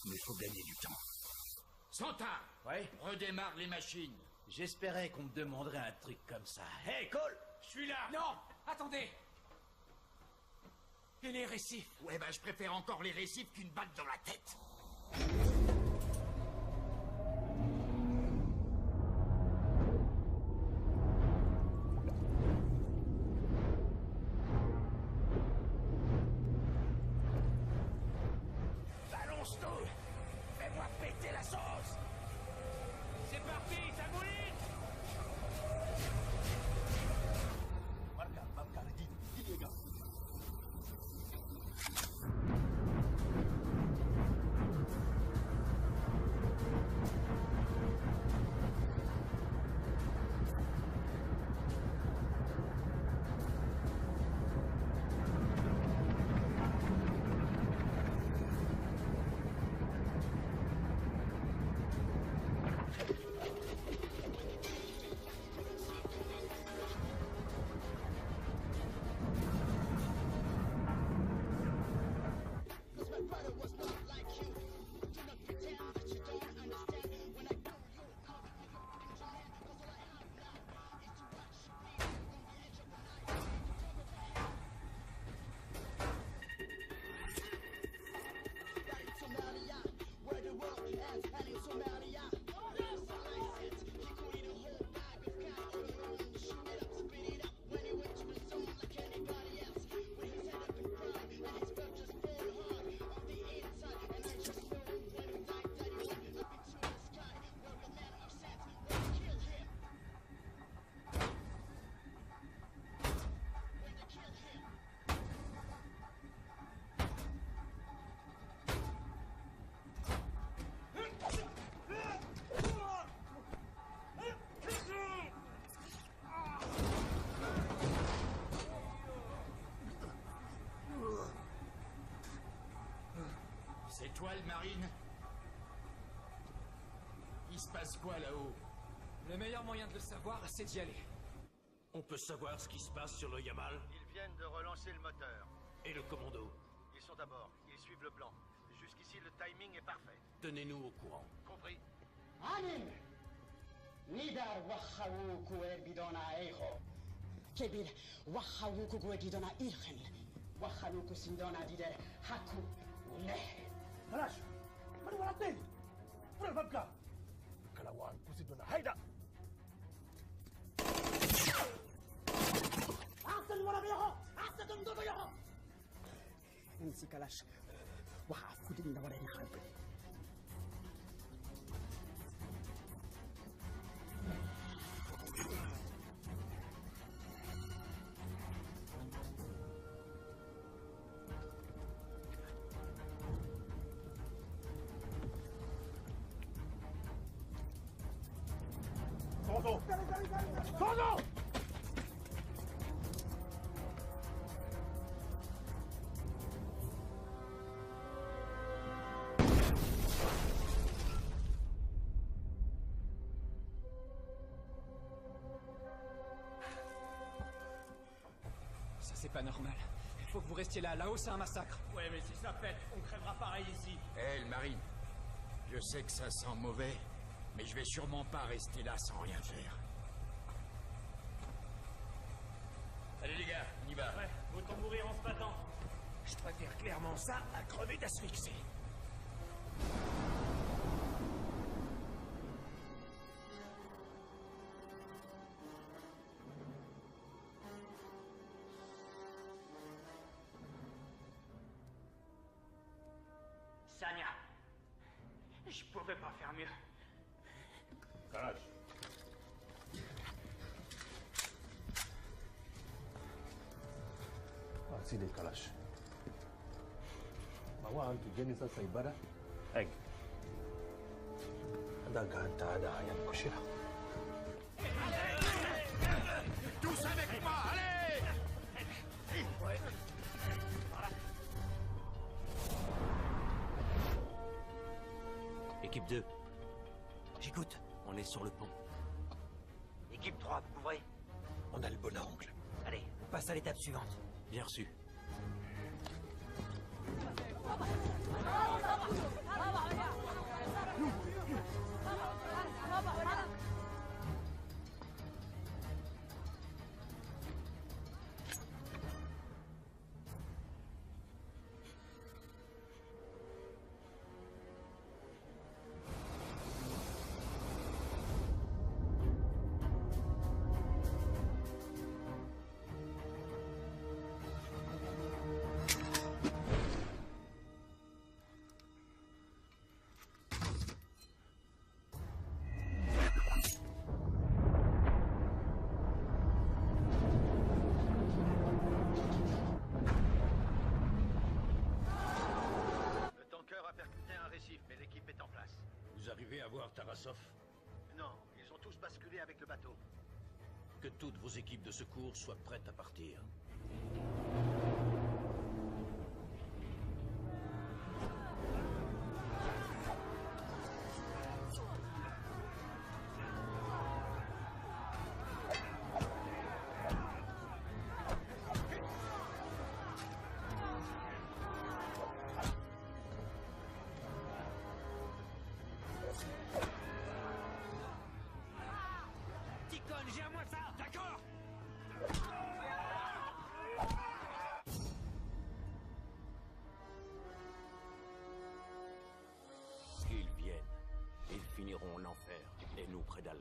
Mais faut gagner du temps. Santa! Ouais? Redémarre les machines. J'espérais qu'on me demanderait un truc comme ça. Hey, Cole! Je suis là! Non! Attendez! Et les récifs? Ouais, ben je préfère encore les récifs qu'une balle dans la tête. Balance tout! Fais-moi péter la sauce! C'est parti, ça mouline! étoiles marines? Il se passe quoi là-haut? Le meilleur moyen de le savoir, c'est d'y aller. On peut savoir ce qui se passe sur le Yamal? Ils viennent de relancer le moteur. Et le commando? Ils sont à bord. Ils suivent le plan. Jusqu'ici, le timing est parfait. Tenez-nous au courant. Compris. Anin! Nidar wahawuku bidona eho. Kebir wahawuku bidona irhen. Wahaluku sindona dider haku ule. Kalash! Mani walatin! Pura babka! Kalawan kusidona haida! أحسن ولا بيها أحسن ضد بيها امسك كلاش وحافظ لنا ولا نحارب صوتو صوتو C'est pas normal. Il faut que vous restiez là. Là-haut, c'est un massacre. Ouais, mais si ça pète, on crèvera pareil ici. Hé, le Marine. Je sais que ça sent mauvais, mais je vais sûrement pas rester là sans rien faire. Allez les gars, on y va. Ouais, autant mourir en se battant. Je préfère clairement ça à crever d'asphyxie. Sanya, je pouvais pas faire mieux. Kalash. Sidi Kalash. Bawa antu jeni sasa ibada. Egg. Ada ganta ada ayat kushira. Tous avec moi, allez! Ouais. Équipe 2. J'écoute. On est sur le pont. Équipe 3, vous couvrez? On a le bon angle. Allez, on passe à l'étape suivante. Bien reçu. Mais l'équipe est en place. Vous arrivez à voir Tarasov? Non, ils ont tous basculé avec le bateau. Que toutes vos équipes de secours soient prêtes à partir. Gère-moi ça, d'accord? Qu'ils viennent, ils finiront en enfer, et nous près d'Allah.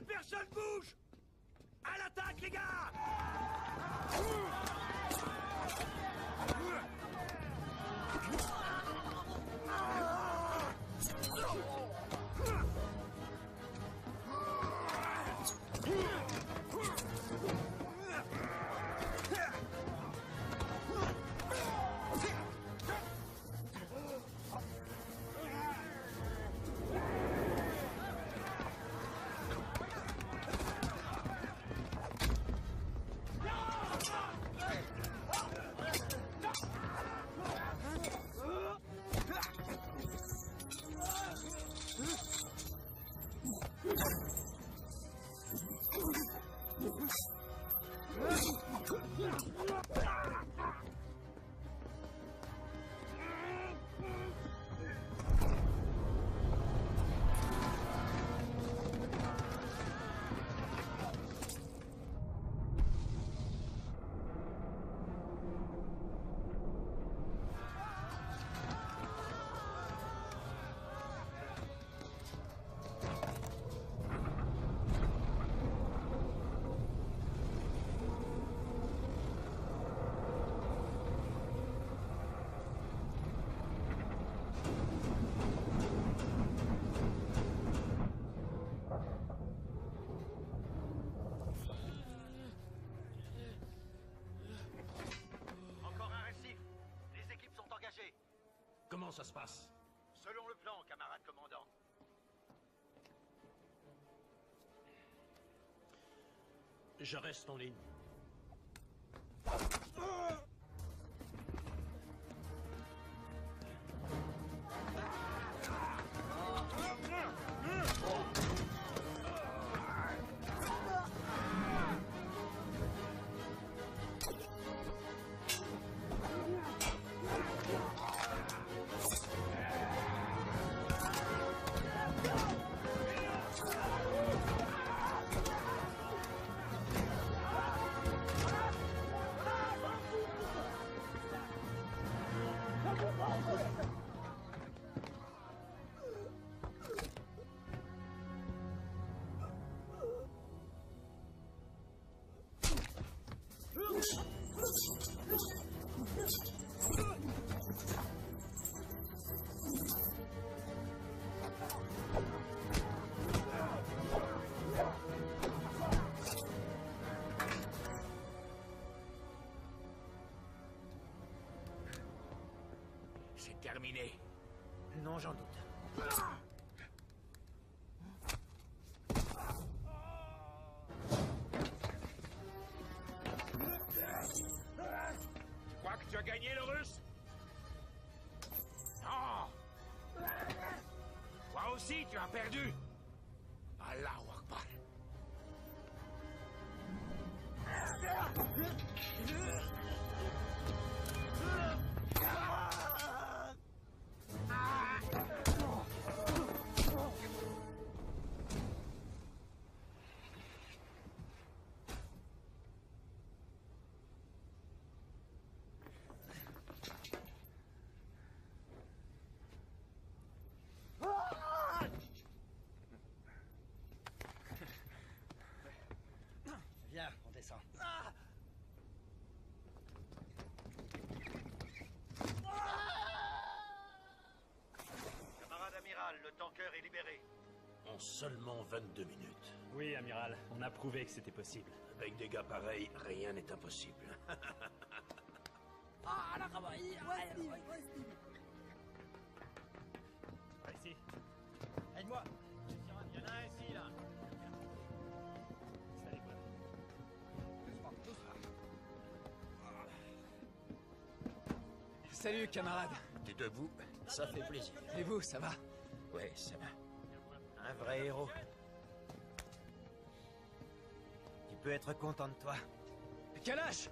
personne bouge! À l'attaque, les gars! Comment ça se passe? Selon le plan, camarade commandant. Je reste en ligne. C'est terminé. Non, j'en doute. Tu crois que tu as gagné, le russe? Non! Toi aussi, tu as perdu! Allahu Akbar! Viens, on descend. Camarade amiral, le tanker est libéré. En seulement 22 minutes. Oui, amiral, on a prouvé que c'était possible. Avec des gars pareils, rien n'est impossible. Ici. Aide-moi. Il y en a un ici, là. Salut, quoi. Salut, camarade. T'es debout? Ça fait plaisir. Et vous, ça va? Ouais, ça va. Un vrai héros. Tu peux être content de toi. Kalash!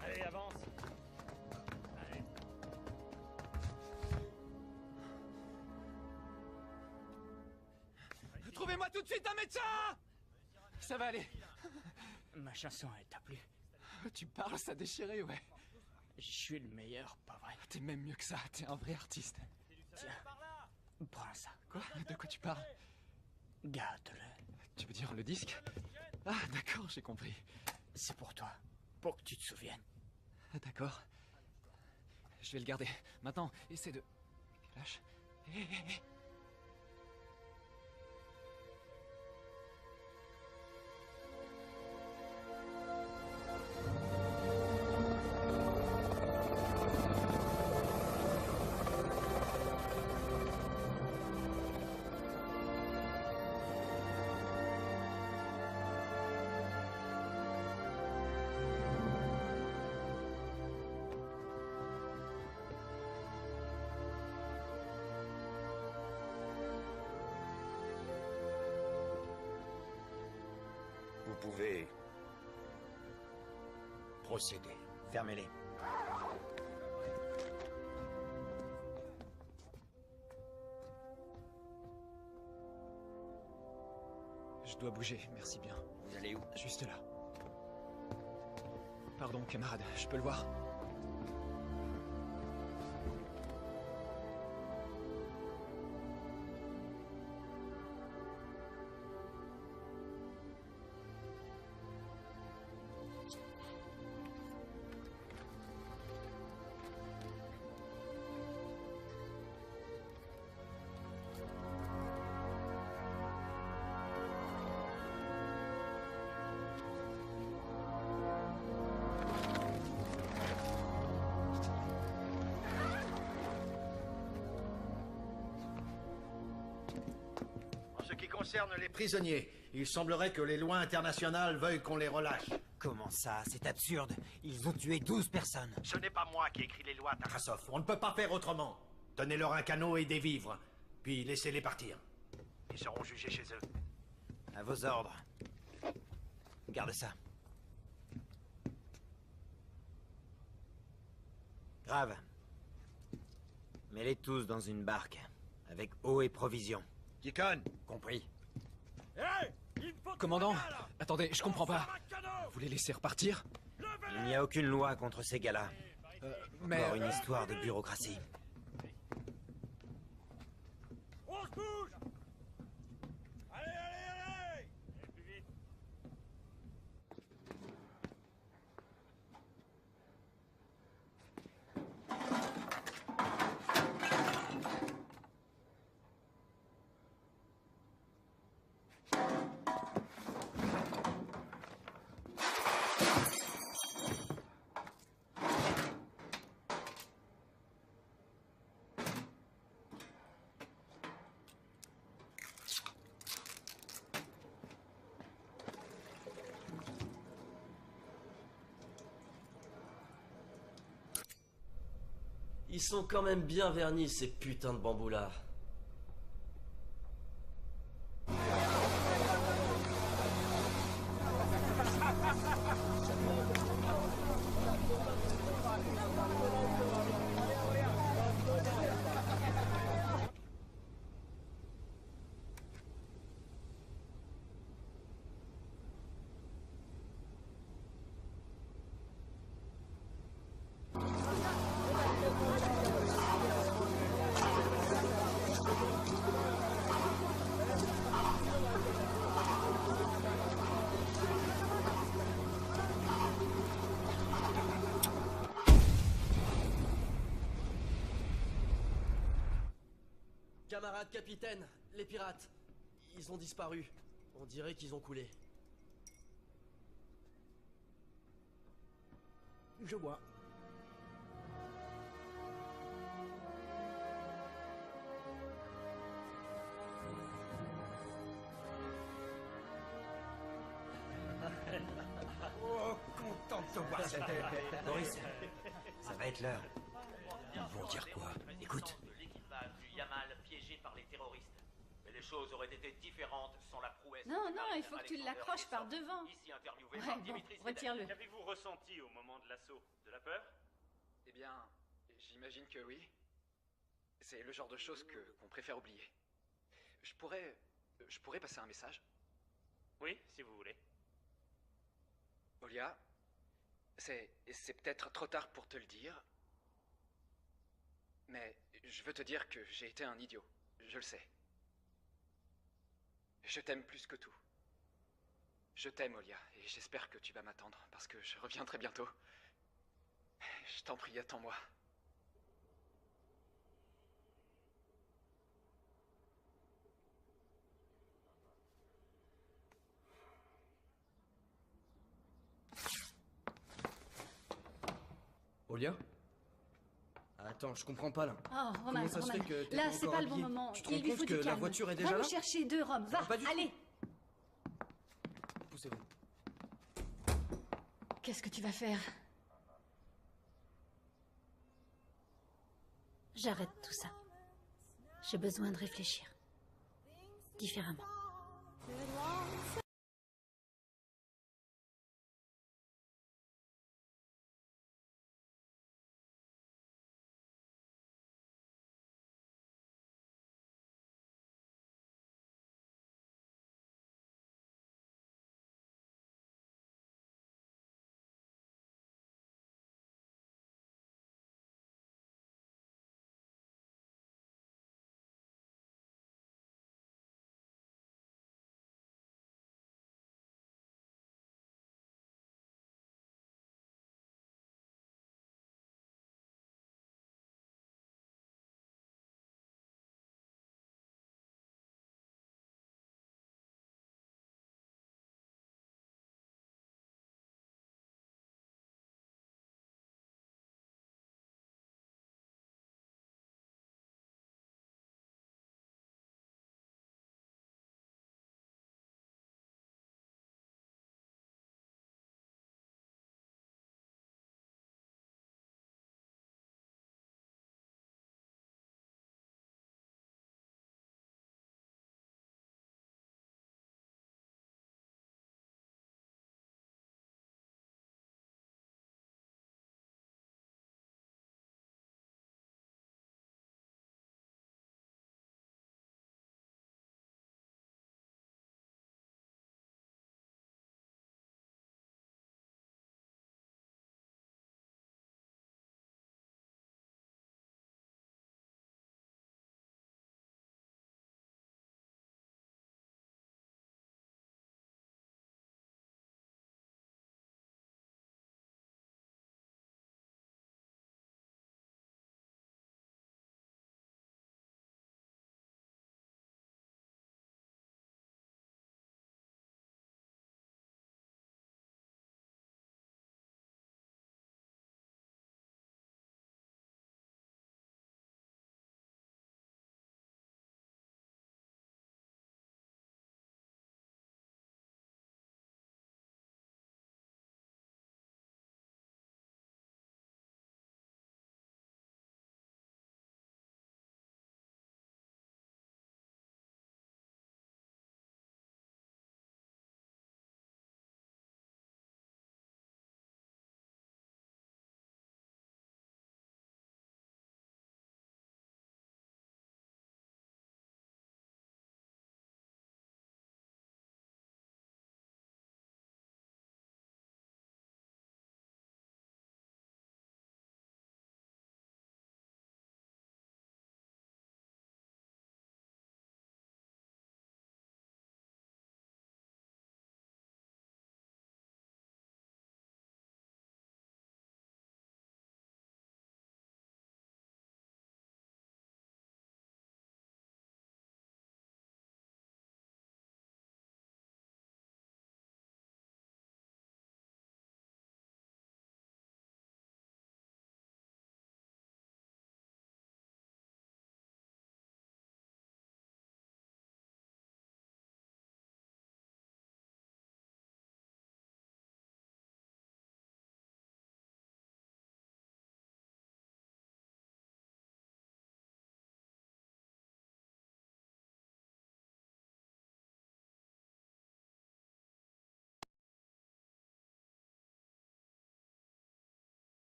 Allez, avance. Allez. Trouvez-moi tout de suite un médecin! Ça va aller. Ma chanson, elle t'a plu? Tu parles, ça déchiré, ouais. Je suis le meilleur, pas vrai? T'es même mieux que ça, t'es un vrai artiste. Tiens, prends ça. Quoi? De quoi tu parles? Garde-le. dire le disque? Ah, d'accord, j'ai compris. C'est pour toi, pour que tu te souviennes. Ah, d'accord. Je vais le garder. Maintenant, essaie de... Lâche. Hé, hé, hé. Vous pouvez procéder. Fermez-les. Je dois bouger, merci bien. Vous allez où? Juste là. Pardon, camarade, je peux le voir? En ce qui concerne les prisonniers, il semblerait que les lois internationales veuillent qu'on les relâche. Comment ça? C'est absurde. Ils ont tué 12 personnes. Ce n'est pas moi qui écris les lois, Tarasov. On ne peut pas faire autrement. Donnez-leur un canot et des vivres, puis laissez-les partir. Ils seront jugés chez eux. À vos ordres. Garde ça. Grave. Mets-les tous dans une barque, avec eau et provisions. Kikon, compris. Commandant, attendez, je comprends pas. Vous les laissez repartir? Il n'y a aucune loi contre ces gars-là. Mais... Encore une histoire de bureaucratie. On se bouge! Allez, allez, allez! Plus vite. Ils sont quand même bien vernis, ces putains de bambous-là. Camarade capitaine, les pirates, ils ont disparu. On dirait qu'ils ont coulé. Je vois. Oh, content de te voir, c'était... Boris, ça va être l'heure. Ils vont dire quoi? Écoute. L'équipage du Yamal piégé par les terroristes. Mais les choses auraient été différentes sans la prouesse. Non, non, il faut que tu l'accroches par devant. Ici interviewé Ouais, par bon, Dimitri retire-le. Qu'avez-vous ressenti au moment de l'assaut? De la peur? Eh bien, j'imagine que oui. C'est le genre de choses qu'on préfère oublier. Je pourrais passer un message? Oui, si vous voulez. Olia, c'est peut-être trop tard pour te le dire, mais je veux te dire que j'ai été un idiot, je le sais. Je t'aime plus que tout. Je t'aime, Olia, et j'espère que tu vas m'attendre, parce que je reviens très bientôt. Je t'en prie, attends-moi. Olia? Attends, je comprends pas là. Oh, Roman, Comment ça se fait que t'es là, pas c'est encore pas le bon habillé? moment. Tu te rends Il lui compte faut que du la calme. voiture est déjà Va là? me chercher 2 Roms. Ça Va, va pas du tout. allez. Poussez-vous. Qu'est-ce que tu vas faire? J'arrête tout ça. J'ai besoin de réfléchir. Différemment.